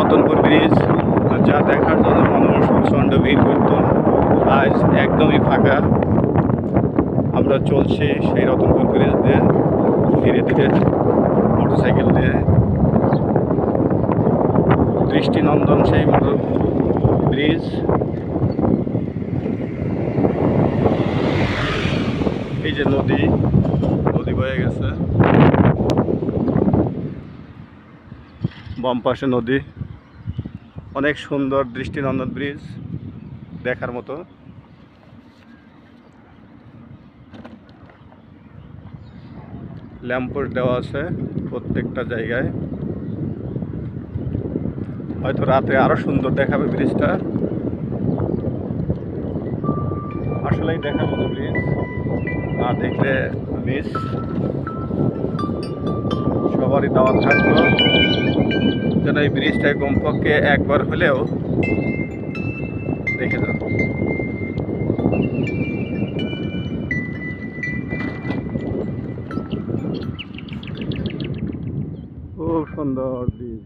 Ratanpur bridge, যা দেখার জন্য মানুষ প্রচণ্ড ভিড় করত। আজ একদমই ফাঁকা। আমরা চলছি সেই রতনপুর ব্রিজ দিয়ে ধীরে ধীরে মোটরসাইকেল দিয়ে। দৃষ্টিনন্দন সেই ব্রিজ। এই যে নদী বয়ে গেছে, বাম পাশে নদী। অনেক সুন্দর দৃষ্টিনন্দন ব্রিজ, দেখার মতো। ল্যাম্পপোস্ট দেওয়া আছে প্রত্যেকটা জায়গায়। হয়তো রাতে আরো সুন্দর দেখাবে ব্রিজটা। আসলেই দেখার মতো ব্রিজ, না দেখলে মিস। সবারই দাওয়াত থাকলো যেন এই ব্রিজটায় কমপক্ষে একবার হলেও দেখে যান। খুব সুন্দর ব্রিজ।